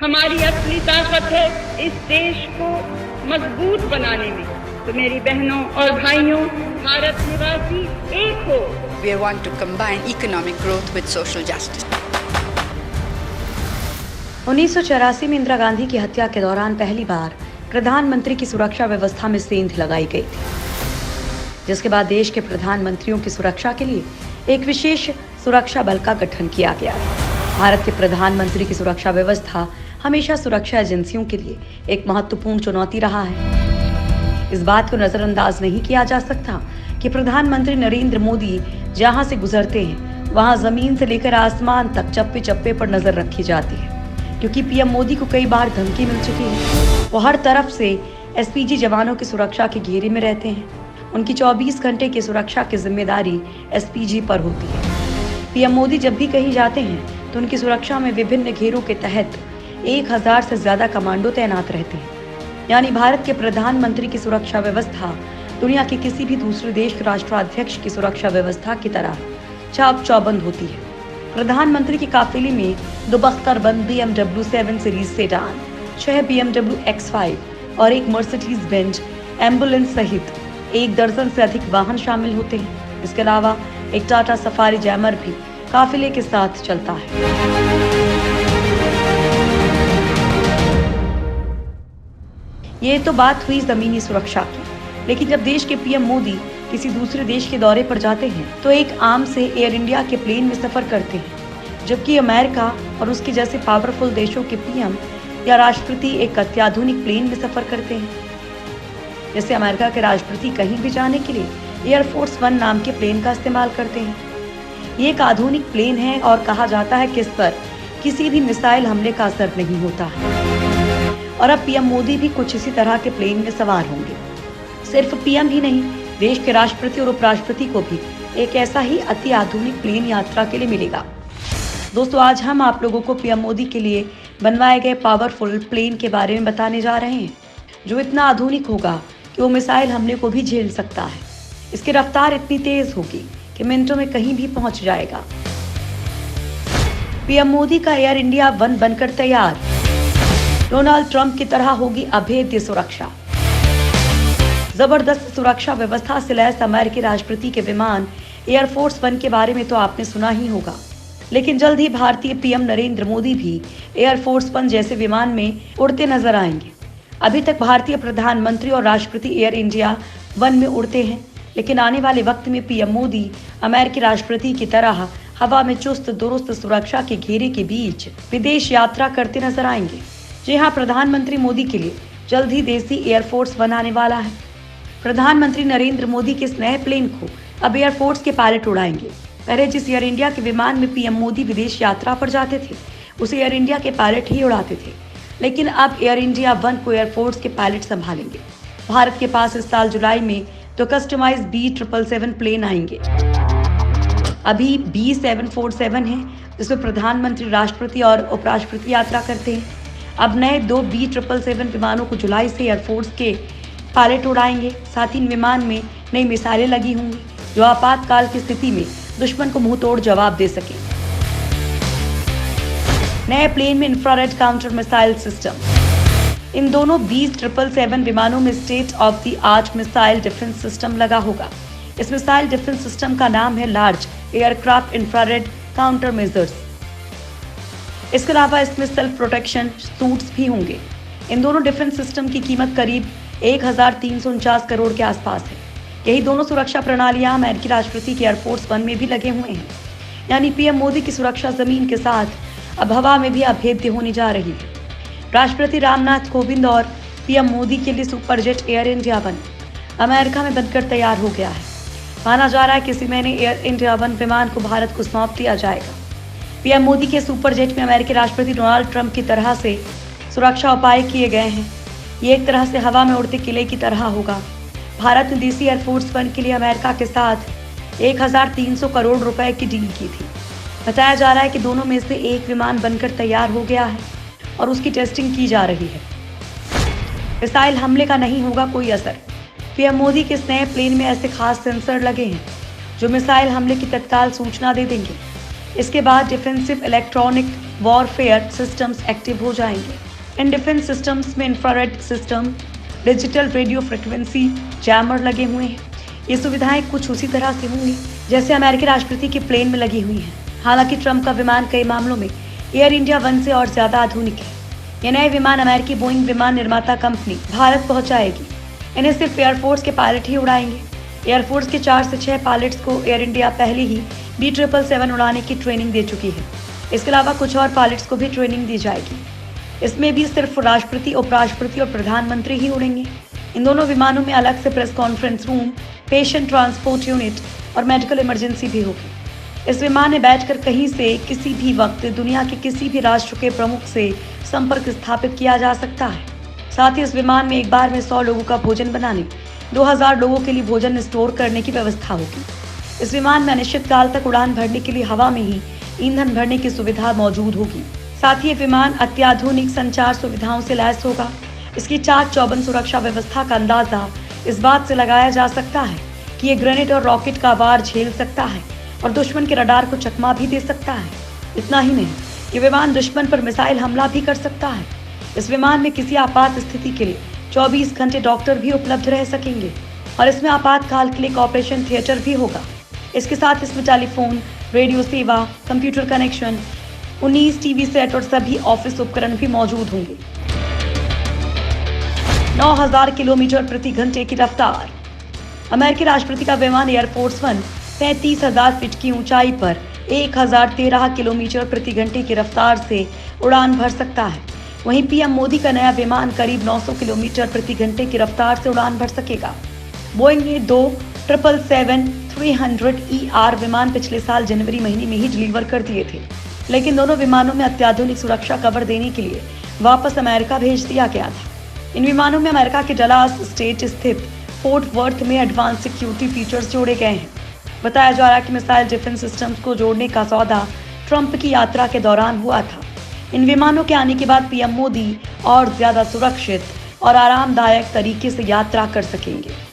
हमारी असली ताकत है इस देश को मजबूत बनाने में। तो मेरी बहनों और भाइयों, भारत निवासी एक हो। We want to combine economic growth with social justice. 1984 में इंदिरा गांधी की हत्या के दौरान पहली बार प्रधानमंत्री की सुरक्षा व्यवस्था में सेंध लगाई गई थी, जिसके बाद देश के प्रधानमंत्रियों की सुरक्षा के लिए एक विशेष सुरक्षा बल का गठन किया गया। भारत के प्रधानमंत्री की सुरक्षा व्यवस्था हमेशा सुरक्षा एजेंसियों के लिए एक महत्वपूर्ण चुनौती रहा है। इस बात को नजरअंदाज नहीं किया जा सकता कि प्रधानमंत्री नरेंद्र मोदी जहां से गुजरते हैं वहां जमीन से लेकर आसमान तक चप्पे चप्पे पर नजर रखी जाती है, क्योंकि पीएम मोदी को कई बार धमकी मिल चुकी है। वो हर तरफ से एसपीजी जवानों की सुरक्षा के घेरे में रहते हैं। उनकी 24 घंटे की सुरक्षा की जिम्मेदारी एसपीजी पर होती है। पीएम मोदी जब भी कहीं जाते हैं तो उनकी सुरक्षा में विभिन्न घेरों के तहत 1000 से ज्यादा कमांडो तैनात रहते हैं। यानी भारत के प्रधानमंत्री की सुरक्षा व्यवस्था दुनिया के किसी भी दूसरे देश के राष्ट्राध्यक्ष की सुरक्षा व्यवस्था की तरह चाक चौबंद होती है। प्रधानमंत्री के काफिले में 2 बख्तरबंद BMW 7 series sedan, 6 BMW X5 और एक मर्सिडीज बेंज एम्बुलेंस सहित 1 दर्जन से अधिक वाहन शामिल होते हैं। इसके अलावा एक टाटा सफारी जैमर भी काफिले के साथ चलता है। ये तो बात हुई जमीनी सुरक्षा की, लेकिन जब देश के पीएम मोदी किसी दूसरे देश के दौरे पर जाते हैं तो एक आम से एयर इंडिया के प्लेन में सफर करते हैं, जबकि अमेरिका और उसके जैसे पावरफुल देशों के पीएम या राष्ट्रपति एक अत्याधुनिक प्लेन में सफर करते हैं। जैसे अमेरिका के राष्ट्रपति कहीं भी जाने के लिए एयरफोर्स 1 नाम के प्लेन का इस्तेमाल करते हैं। ये एक आधुनिक प्लेन है और कहा जाता है कि इस पर किसी भी मिसाइल हमले का असर नहीं होता है। और अब पीएम मोदी भी कुछ इसी तरह के प्लेन में सवार होंगे। सिर्फ पीएम ही नहीं, देश के राष्ट्रपति और उपराष्ट्रपति को भी एक ऐसा ही अति आधुनिक प्लेन यात्रा के लिए मिलेगा। दोस्तों, आज हम आप लोगों को पीएम मोदी के लिए बनवाए गए पावरफुल प्लेन के बारे में बताने जा रहे हैं, जो इतना आधुनिक होगा कि वो मिसाइल हमले को भी झेल सकता है। इसकी रफ्तार इतनी तेज होगी कि मिनटों में कहीं भी पहुंच जाएगा। पीएम मोदी का एयर इंडिया 1 बनकर तैयार। डोनाल्ड ट्रंप की तरह होगी अभेद्य सुरक्षा। जबरदस्त सुरक्षा व्यवस्था से लैस अमेरिकी राष्ट्रपति के विमान एयरफोर्स 1 के बारे में तो आपने सुना ही होगा, लेकिन जल्द ही भारतीय पीएम नरेंद्र मोदी भी एयरफोर्स 1 जैसे विमान में उड़ते नजर आएंगे। अभी तक भारतीय प्रधानमंत्री और राष्ट्रपति एयर इंडिया 1 में उड़ते हैं, लेकिन आने वाले वक्त में पीएम मोदी अमेरिकी राष्ट्रपति की तरह हवा में चुस्त दुरुस्त सुरक्षा के घेरे के बीच विदेश यात्रा करते नजर आएंगे। जी हाँ, प्रधानमंत्री मोदी के लिए जल्द ही देसी एयरफोर्स 1 आने वाला है। प्रधानमंत्री नरेंद्र मोदी के इस नए प्लेन को अब एयरफोर्स के पायलट उड़ाएंगे। पहले जिस एयर इंडिया के विमान में पीएम मोदी विदेश यात्रा पर जाते थे, उसे एयर इंडिया के पायलट ही उड़ाते थे, लेकिन अब एयर इंडिया 1 को एयरफोर्स के पायलट संभालेंगे। भारत के पास इस साल जुलाई में तो कस्टमाइज B777 प्लेन आएंगे। अभी B747 है, जिसमें प्रधानमंत्री, राष्ट्रपति और उपराष्ट्रपति यात्रा करते हैं। अब नए 2 B777 विमानों को जुलाई से एयरफोर्स के पायलट उड़ाएंगे। साथ ही इन विमान में नई मिसाइलें लगी होंगी, जो आपातकाल की स्थिति में दुश्मन को मुंह तोड़ जवाब दे सके। नए प्लेन में इंफ्रारेड काउंटर मिसाइल सिस्टम। इन दोनों B777 विमानों में state of the art missile defence system लगा होगा। इस मिसाइल डिफेंस सिस्टम का नाम है large aircraft infrared counter measures. इसके अलावा इसमें सेल्फ प्रोटेक्शन सूट्स भी होंगे। इन दोनों डिफेंस सिस्टम की कीमत करीब 1349 करोड़ के आसपास है। यही दोनों सुरक्षा प्रणालियां अमेरिकी राष्ट्रपति के एयरफोर्स 1 में भी लगे हुए हैं। यानी पीएम मोदी की सुरक्षा जमीन के साथ अब हवा में भी अभेद्य होने जा रही है। राष्ट्रपति रामनाथ कोविंद और पीएम मोदी के लिए सुपरजेट एयर इंडिया 1 अमेरिका में बनकर तैयार हो गया है। माना जा रहा है कि इसी महीने एयर इंडिया 1 विमान को भारत को सौंप दिया जाएगा। पीएम मोदी के सुपरजेट में अमेरिकी राष्ट्रपति डोनाल्ड ट्रंप की तरह से सुरक्षा उपाय किए गए हैं। ये एक तरह से हवा में उड़ते किले की तरह होगा। भारत ने देसी एयरफोर्स 1 के लिए अमेरिका के साथ 1300 करोड़ रुपए की डील की थी। बताया जा रहा है कि दोनों में से एक विमान बनकर तैयार हो गया है और उसकी टेस्टिंग की जा रही है। मिसाइल हमले का नहीं होगा कोई असर। पीएम मोदी के नए प्लेन में ऐसे खास सेंसर लगे हैं जो मिसाइल हमले की तत्काल सूचना दे देंगे। इसके बाद defensive electronic warfare systems active हो जाएंगे। इन डिफेंस सिस्टम्स में infrared system, digital radio frequency jammer लगे हुए हैं। ये सुविधाएं कुछ उसी तरह से होंगी जैसे अमेरिकी राष्ट्रपति के प्लेन में लगी हुई हैं। हालांकि ट्रंप का विमान कई मामलों में एयर इंडिया वन से और ज्यादा आधुनिक है। ये नए विमान अमेरिकी बोइंग विमान निर्माता कंपनी भारत पहुंचाएगी। इन्हें सिर्फ एयरफोर्स के पायलट ही उड़ाएंगे। एयरफोर्स के 4 से 6 पायलट्स को एयर इंडिया पहले ही B777 उड़ाने की ट्रेनिंग दे चुकी है। इसके अलावा कुछ और पायलट्स को भी ट्रेनिंग दी जाएगी। इसमें भी सिर्फ राष्ट्रपति, उपराष्ट्रपति और प्रधानमंत्री ही उड़ेंगे। इन दोनों विमानों में अलग से press conference room, patient transport unit और मेडिकल इमरजेंसी भी होगी। इस विमान में बैठकर कहीं से किसी भी वक्त दुनिया के किसी भी राष्ट्र के प्रमुख से संपर्क स्थापित किया जा सकता है। साथ ही इस विमान में एक बार में 100 लोगों का भोजन बनाने, 2000 लोगों के लिए भोजन स्टोर करने की व्यवस्था होगी। इस विमान में अनिश्चित काल तक उड़ान भरने के लिए हवा में ही ईंधन भरने की सुविधा मौजूद होगी। साथ ही ये विमान अत्याधुनिक संचार सुविधाओं से लैस होगा। इसकी चाक चौबंद सुरक्षा व्यवस्था का अंदाजा इस बात से लगाया जा सकता है कि ये ग्रेनेड और रॉकेट का वार झेल सकता है और दुश्मन के रडार को चकमा भी दे सकता है। इतना ही नहीं, ये विमान दुश्मन पर मिसाइल हमला भी कर सकता है। इस विमान में किसी आपात स्थिति के लिए 24 घंटे डॉक्टर भी उपलब्ध रह सकेंगे और इसमें आपातकाल के लिए एक ऑपरेशन थिएटर भी होगा। इसके साथ इसमें टेलीफोन, रेडियो सेवा, कंप्यूटर कनेक्शन, 19 टीवी सेट और सभी ऑफिस उपकरण भी मौजूद होंगे। 9000 किलोमीटर प्रति घंटे की रफ्तार। अमेरिकी राष्ट्रपति का विमान एयरफोर्स वन 35,000 फीट की ऊंचाई पर 1013 किलोमीटर प्रति घंटे की रफ्तार से उड़ान भर सकता है। वहीं पीएम मोदी का नया विमान करीब 900 किलोमीटर प्रति घंटे की रफ्तार से उड़ान भर सकेगा। बोइंग ने 2 777-300ER विमान पिछले साल जनवरी महीने में ही डिलीवर कर दिए थे, लेकिन दोनों विमानों में अत्याधुनिक सुरक्षा कवर देने के लिए वापस अमेरिका भेज दिया गया था। इन विमानों में अमेरिका के डलास स्टेट स्थित फोर्ट वर्थ में एडवांस सिक्योरिटी फीचर्स जोड़े गए हैं। बताया जा रहा है कि मिसाइल डिफेंस सिस्टम्स को जोड़ने का सौदा ट्रंप की यात्रा के दौरान हुआ था। इन विमानों के आने के बाद पीएम मोदी और ज्यादा सुरक्षित और आरामदायक तरीके से यात्रा कर सकेंगे।